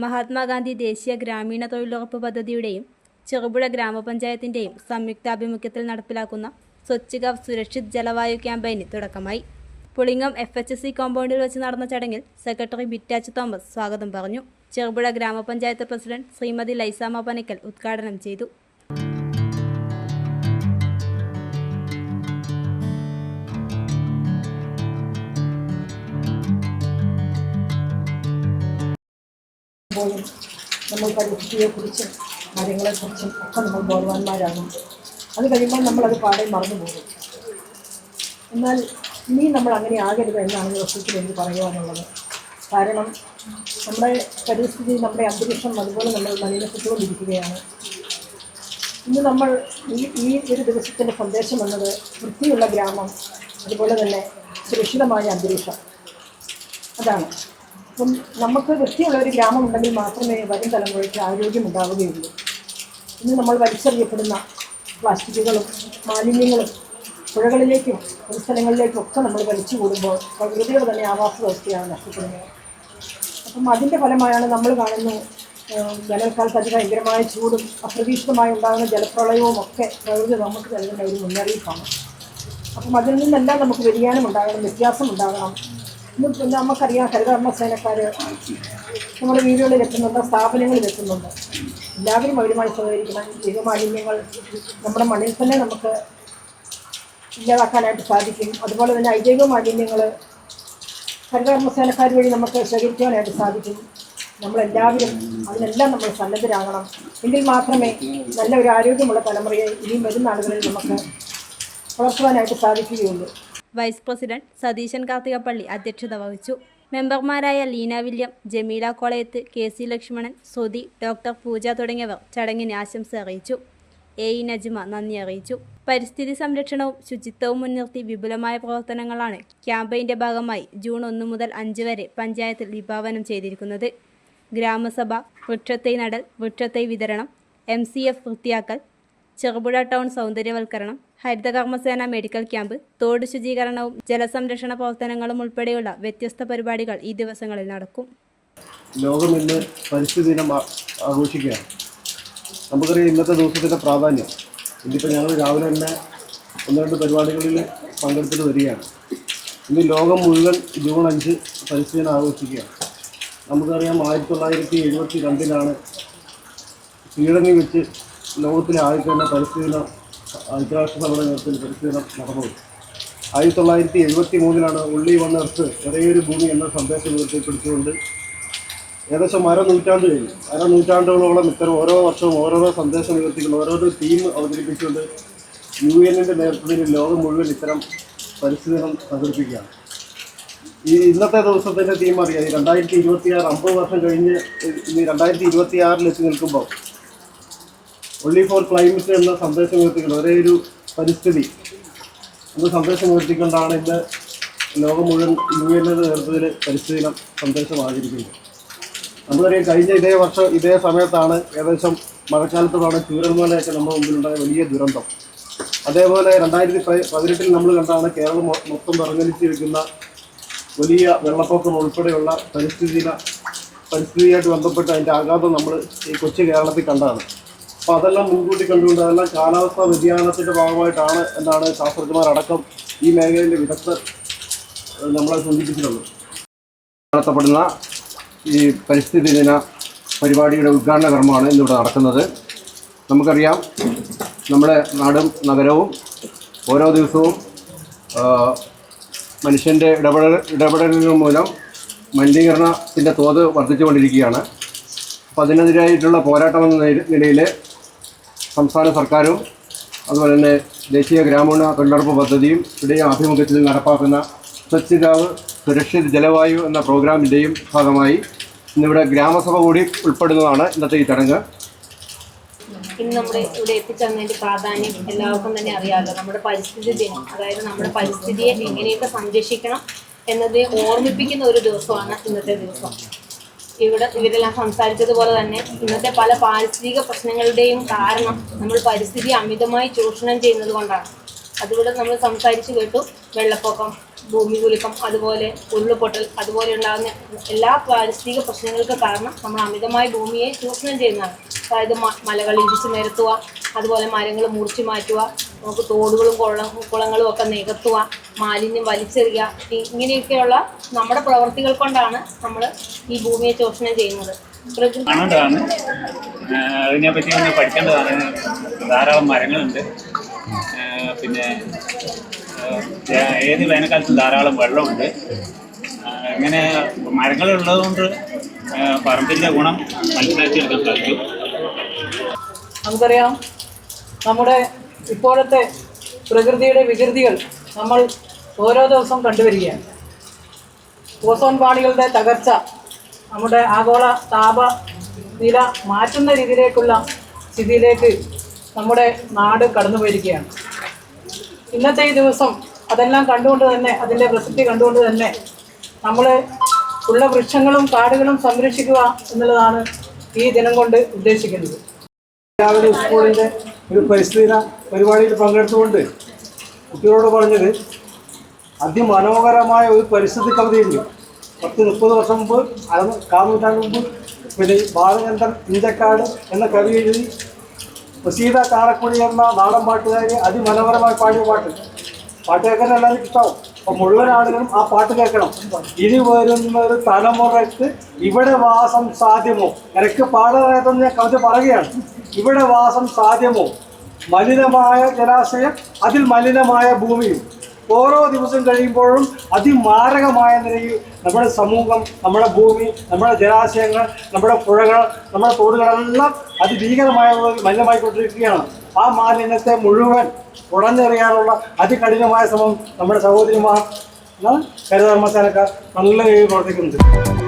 മഹാത്മാഗാന്ധി ദേശീയ ഗ്രാമീണ തൊഴിലുറപ്പ് പദ്ധതിയുടെയും ചെറുപുഴ ഗ്രാമപഞ്ചായത്തിൻ്റെയും സംയുക്താഭിമുഖ്യത്തിൽ നടപ്പിലാക്കുന്ന സ്വച്ഛ് ഗവ് സുരക്ഷിത് ജലവായു ക്യാമ്പയിന് തുടക്കമായി. പുളിങ്ങം FHSC കോമ്പൗണ്ടിൽ വെച്ച് നടന്ന ചടങ്ങിൽ സെക്രട്ടറി ബിറ്റാച്ച് തോമസ് സ്വാഗതം പറഞ്ഞു. ചെറുപുഴ ഗ്രാമപഞ്ചായത്ത് പ്രസിഡന്റ് ശ്രീമതി ലൈസാമ പനക്കൽ ഉദ്ഘാടനം ചെയ്തു. നമ്മൾ പരിസ്ഥിതിയെക്കുറിച്ചും കാര്യങ്ങളെക്കുറിച്ചും ഒക്കെ നമ്മൾ ബോധവാന്മാരാണ്. അത് കഴിയുമ്പോൾ നമ്മളത് പാടെ മറന്നു പോകും. എന്നാൽ ഇനി നമ്മൾ അങ്ങനെ ആകരുത് എന്നാണ് ഈ വസ്തുത്തിൽ എനിക്ക് പറയുവാനുള്ളത്. കാരണം നമ്മുടെ പരിസ്ഥിതി, നമ്മുടെ അന്തരീക്ഷം അതുപോലെ നമ്മൾ മലിനപ്പെട്ടുകൊണ്ടിരിക്കുകയാണ്. ഇന്ന് നമ്മൾ ഈ ഒരു ദിവസത്തിൻ്റെ സന്ദേശം എന്നത് വൃത്തിയുള്ള ഗ്രാമം, അതുപോലെ തന്നെ സുരക്ഷിതമായ അന്തരീക്ഷം, അതാണ്. അപ്പം നമുക്ക് വൃത്തിയുള്ള ഒരു ഗ്രാമം ഉണ്ടെങ്കിൽ മാത്രമേ വരും തലമുറയ്ക്ക് ആരോഗ്യമുണ്ടാവുകയുള്ളൂ. ഇന്ന് നമ്മൾ വലിച്ചെറിയപ്പെടുന്ന പ്ലാസ്റ്റിക്കുകളും മാലിന്യങ്ങളും പുഴകളിലേക്കും പൊതുസ്ഥലങ്ങളിലേക്കും ഒക്കെ നമ്മൾ വലിച്ചു കൂടുമ്പോൾ പ്രകൃതിയുടെ തന്നെ ആവാസ വ്യവസ്ഥയാണ് നഷ്ടപ്പെടുന്നത്. അപ്പം അതിൻ്റെ ഫലമായാണ് നമ്മൾ കാണുന്നു വേനൽക്കാലത്ത് അതിഭയങ്കരമായ ചൂടും അപ്രതീക്ഷിതമായി ഉണ്ടാകുന്ന ജലപ്രളയവും ഒക്കെ പ്രകൃതി നമുക്ക് നൽകുന്ന ഒരു മുന്നറിയിപ്പാണ്. അപ്പം അതിൽ നിന്നെല്ലാം നമുക്ക് വ്യതിയാനം ഉണ്ടാകണം, വ്യത്യാസം ഉണ്ടാകണം. ഇന്ന് നമുക്കറിയാം, ഹരിതകർമ്മ സേനക്കാർ നമ്മുടെ വീടുകളിൽ എത്തുന്നുണ്ട്, സ്ഥാപനങ്ങളിൽ എത്തുന്നുണ്ട്. എല്ലാവരും അവരുമായി സഹകരിക്കണം. ജൈവമാലിന്യങ്ങൾ നമ്മുടെ മണ്ണിൽ തന്നെ നമുക്ക് ഇല്ലാതാക്കാനായിട്ട് സാധിക്കും. അതുപോലെ തന്നെ അജൈവ മാലിന്യങ്ങൾ ഹരിതകർമ്മ സേനക്കാർ വഴി നമുക്ക് ശേഖരിക്കാനായിട്ട് സാധിക്കും. നമ്മളെല്ലാവരും അതിനെല്ലാം നമ്മൾ സന്നദ്ധരാകണം. എങ്കിൽ മാത്രമേ നല്ല ഒരു ആരോഗ്യമുള്ള തലമുറയെ ഇനിയും വരുന്ന ആളുകളിൽ നമുക്ക് വളർത്തുവാനായിട്ട് സാധിക്കുകയുള്ളൂ. വൈസ് പ്രസിഡന്റ് സതീശൻ കാർത്തികപ്പള്ളി അധ്യക്ഷത വഹിച്ചു. മെമ്പർമാരായ ലീന വില്യം, ജമീല കോളയത്ത്, KC ലക്ഷ്മണൻ, ശ്രുതി, ഡോക്ടർ പൂജ തുടങ്ങിയവർ ചടങ്ങിന് ആശംസ അറിയിച്ചു. AE നജ്മ നന്ദി അറിയിച്ചു. പരിസ്ഥിതി സംരക്ഷണവും ശുചിത്വവും മുൻനിർത്തി വിപുലമായ പ്രവർത്തനങ്ങളാണ് ക്യാമ്പയിൻ്റെ ഭാഗമായി ജൂൺ 1 മുതൽ 5 വരെ പഞ്ചായത്തിൽ വിഭാവനം ചെയ്തിരിക്കുന്നത്. ഗ്രാമസഭ, വൃക്ഷത്തൈ നടൽ, വൃക്ഷത്തൈ വിതരണം, MCF വൃത്തിയാക്കൽ, ചെറുപുഴ ടൗൺ സൗന്ദര്യവൽക്കരണം, ഹരിതകർമ്മസേന മെഡിക്കൽ ക്യാമ്പ്, തോട് ശുചീകരണവും ജലസംരക്ഷണ പ്രവർത്തനങ്ങളും ഉൾപ്പെടെയുള്ള വ്യത്യസ്ത പരിപാടികൾ ഈ ദിവസങ്ങളിൽ നടക്കും. ലോകം ഇന്ന് പരിസ്ഥിതി ദിനം ആഘോഷിക്കുകയാണ്. നമുക്കറിയാം ഇന്നത്തെ ദിവസത്തിൻ്റെ പ്രാധാന്യം. ഇന്നിപ്പോൾ ഞങ്ങൾ രാവിലെ തന്നെ 1-2 പരിപാടികളിൽ പങ്കെടുത്തിട്ട് വരികയാണ്. ഇന്ന് ലോകം മുഴുവൻ ജൂൺ 5 പരിസ്ഥിതി ദിനം ആഘോഷിക്കുകയാണ്. നമുക്കറിയാം 1972 സ്വീഡനിൽ വെച്ച് ലോകത്തിലെ ആദ്യത്തെ തന്നെ പരിസ്ഥിതി ദിനം ഐക്യരാഷ്ട്രസഭയുടെ നേതൃത്വത്തിൽ പരിസ്ഥിതി ദിനം നടന്നത്. 1973 ഉള്ളി വൺ എർത്ത്, ഒരേയൊരു ഭൂമി എന്ന സന്ദേശം ഉയർത്തിപ്പിടിച്ചുകൊണ്ട് ഏകദേശം അരനൂറ്റാണ്ടുകളോളം ഇത്തരം ഓരോ വർഷവും ഓരോരോ സന്ദേശം ഉയർത്തിക്കൊണ്ട് ഓരോരോ തീം അവതരിപ്പിച്ചുകൊണ്ട് UN-ൻ്റെ നേതൃത്വത്തിൽ ലോകം മുഴുവൻ ഇത്തരം പരിസ്ഥിതി ദിനം സംഘടിപ്പിക്കുകയാണ്. ഈ ഇന്നത്തെ ദിവസത്തിൻ്റെ തീം അറിയാം. 2026 50 വർഷം കഴിഞ്ഞ് ഇനി 2026 എത്തി നിൽക്കുമ്പോൾ ഒൺലി ഫോർ ക്ലൈമറ്റ് എന്ന സന്ദേശം ഉയർത്തിക്കൊണ്ട് ഒരേ ഒരു പരിസ്ഥിതി എന്ന സന്ദേശം ഉയർത്തിക്കൊണ്ടാണ് ഇന്ന് ലോകം മുഴുവൻ UN-ൻ്റെ നേതൃത്വത്തിൽ പരിസ്ഥിതി ദിനം സന്ദേശം ആചരിക്കുന്നത്. നമുക്കറിയാം കഴിഞ്ഞ ഇതേ സമയത്താണ് ഏകദേശം മഴക്കാലത്തോടാണ് ചൂരൽമലയൊക്കെ നമ്മുടെ മുമ്പിലുണ്ടായ വലിയ ദുരന്തം. അതേപോലെ 2018 നമ്മൾ കണ്ടാണ് കേരളം മൊത്തം വിറങ്ങലിച്ചിരിക്കുന്ന വലിയ വെള്ളപ്പൊക്കം ഉൾപ്പെടെയുള്ള പരിസ്ഥിതിയായിട്ട് ബന്ധപ്പെട്ട് അതിൻ്റെ ആഘാതം നമ്മൾ ഈ കൊച്ചു കേരളത്തിൽ കണ്ടതാണ്. അപ്പോൾ അതെല്ലാം മുൻകൂട്ടി കണ്ടുകൊണ്ട് അതെല്ലാം കാലാവസ്ഥാ വ്യതിയാനത്തിൻ്റെ ഭാഗമായിട്ടാണ് എന്നാണ് ശാസ്ത്രജ്ഞന്മാരടക്കം ഈ മേഖലയിലെ വിദഗ്ധർ നമ്മളെ സൂചിപ്പിച്ചിട്ടുള്ളത്. നടത്തപ്പെടുന്ന ഈ പരിസ്ഥിതി ദിന പരിപാടിയുടെ ഉദ്ഘാടന കർമ്മമാണ് ഇന്നിവിടെ നടക്കുന്നത്. നമുക്കറിയാം നമ്മുടെ നാടും നഗരവും ഓരോ ദിവസവും മനുഷ്യൻ്റെ ഇടപെടലുകൾ മൂലം മലിനീകരണത്തിൻ്റെ തോത് വർദ്ധിച്ചുകൊണ്ടിരിക്കുകയാണ്. അപ്പോൾ അതിനെതിരായിട്ടുള്ള പോരാട്ടം എന്ന നിലയിൽ സംസ്ഥാന സർക്കാരും അതുപോലെ തന്നെ ദേശീയ ഗ്രാമീണ തൊഴിലുറപ്പ് പദ്ധതിയും ഇവിടെയും ആഭിമുഖ്യത്തിൽ നടപ്പാക്കുന്ന സ്വച്ഛ് ഗവ് സുരക്ഷിത് ജലവായു എന്ന പ്രോഗ്രാമിൻ്റെയും ഭാഗമായി ഇന്നിവിടെ ഗ്രാമസഭ കൂടി ഉൾപ്പെടുന്നതാണ് ഇന്നത്തെ ഈ ചടങ്ങ്. ഇന്ന് നമ്മുടെ ഇവിടെ എത്തിച്ചേർന്നതിൻ്റെ പ്രാധാന്യം എല്ലാവർക്കും തന്നെ അറിയാമല്ലോ. നമ്മുടെ പരിസ്ഥിതി ദിനം, അതായത് നമ്മുടെ പരിസ്ഥിതിയെ എങ്ങനെയൊക്കെ സംരക്ഷിക്കണം എന്നത് ഓർമ്മിപ്പിക്കുന്ന ഒരു ദിവസമാണ് ഇന്നത്തെ ദിവസം. ഇവരെല്ലാം സംസാരിച്ചതുപോലെ തന്നെ ഇന്നത്തെ പല പാരിസ്ഥിതിക പ്രശ്നങ്ങളുടെയും കാരണം നമ്മൾ പരിസ്ഥിതി അമിതമായി ചൂഷണം ചെയ്യുന്നത് കൊണ്ടാണ്. അതുകൊണ്ട് നമ്മൾ സംസാരിച്ച് കേട്ടു, വെള്ളപ്പൊക്കം, ഭൂമി കുലുക്കം, അതുപോലെ ഉരുൾപൊട്ടൽ, അതുപോലെ ഉണ്ടാകുന്ന എല്ലാ പാരിസ്ഥിതിക പ്രശ്നങ്ങൾക്ക് കാരണം നമ്മൾ അമിതമായി ഭൂമിയെ ചൂഷണം ചെയ്യുന്നതാണ്. അതായത് മലകൾ ഇടിച്ചു നിരത്തുക, അതുപോലെ മരങ്ങൾ മുറിച്ചു മാറ്റുക, നമുക്ക് തോടുകളും കുളങ്ങളും ഒക്കെ നികത്തുക, മാലിന്യം വലിച്ചെറിയുക, ഇങ്ങനെയൊക്കെയുള്ള നമ്മുടെ പ്രവൃത്തികൾ കൊണ്ടാണ് നമ്മൾ ഈ ഭൂമിയെ ചൂഷണം ചെയ്യുന്നത്. കാണേണ്ടതാണ്, അതിനെപ്പറ്റി ഒന്ന് പഠിക്കേണ്ടതാണ്. ധാരാളം മരങ്ങളുണ്ട്, പിന്നെ ഏത് വേനൽക്കാലത്തും ധാരാളം വെള്ളമുണ്ട്. ഇങ്ങനെ മരങ്ങളുള്ളതുകൊണ്ട് പറമ്പിൻ്റെ ഗുണം മനസ്സിലാക്കിയെടുക്കാൻ സാധിക്കും. നമുക്കറിയാം, നമ്മുടെ ഇപ്പോഴത്തെ പ്രകൃതിയുടെ വികൃതികൾ നമ്മൾ ഓരോ ദിവസവും കണ്ടുവരികയാണ്. ഓസോൺ പാളികളുടെ തകർച്ച നമ്മുടെ ആഗോള താപനില മാറ്റുന്ന രീതിയിലേക്കുള്ള സ്ഥിതിയിലേക്ക് നമ്മുടെ നാട് കടന്നു പോയിരിക്കുകയാണ്. ഇന്നത്തെ ഈ ദിവസം അതെല്ലാം കണ്ടുകൊണ്ട് തന്നെ, അതിൻ്റെ പ്രസക്തി കണ്ടുകൊണ്ട് തന്നെ നമ്മൾ ഉള്ള വൃക്ഷങ്ങളും കാടുകളും സംരക്ഷിക്കുക എന്നുള്ളതാണ് ഈ ദിനം കൊണ്ട് ഉദ്ദേശിക്കുന്നത്. രാവിലെ സ്കൂളിൻ്റെ ഒരു പരിസ്ഥിതി പരിപാടിയിൽ പങ്കെടുത്തുകൊണ്ട് കുട്ടികളോട് പറഞ്ഞത്, അതിമനോഹരമായ ഒരു പരിസ്ഥിതി കവിതയുണ്ട്. 30 വർഷം മുമ്പ്, കാനൂറ്റാണ്ട് മുമ്പ് പിന്നെ ബാലചന്ദ്രൻ ഇഞ്ചക്കാട് എന്ന കവി എഴുതി പ്രസീത കാറക്കുടി എന്ന നാടൻ പാട്ടുകാരി അതിമനോഹരമായി പാടിയ പാട്ട് കേൾക്കാൻ എല്ലാവർക്കും ഇഷ്ടമാവും. അപ്പോൾ മുഴുവൻ ആളുകളും ആ പാട്ട് കേൾക്കണം. ഇനി വരുന്ന ഒരു തലമുറയ്ക്ക് ഇവിടെ വാസം സാധ്യമോ? എനിക്ക് പാടാനായതെന്ന് ഞാൻ കവിത പറയുകയാണ്. ഇവിടെ വാസം സാധ്യമോ? മലിനമായ ജലാശയം, അതിൽ മലിനമായ ഭൂമിയും. ഓരോ ദിവസം കഴിയുമ്പോഴും അതിമാരകമായ നിലയിൽ നമ്മുടെ സമൂഹം, നമ്മുടെ ഭൂമി, നമ്മുടെ ജലാശയങ്ങൾ, നമ്മുടെ പുഴകൾ, നമ്മുടെ തോടുകളെല്ലാം അതിഭീകരമായ മലിനമായിക്കൊണ്ടിരിക്കുകയാണ്. ആ മാലിന്യത്തെ മുഴുവൻ ഉടഞ്ഞെറിയാനുള്ള അതികഠിനമായ ശ്രമം നമ്മുടെ സഹോദരിമാർ, ഹരിതകർമ്മസേനക്കാർ നല്ല രീതിയിൽ പ്രവർത്തിക്കുന്നുണ്ട്.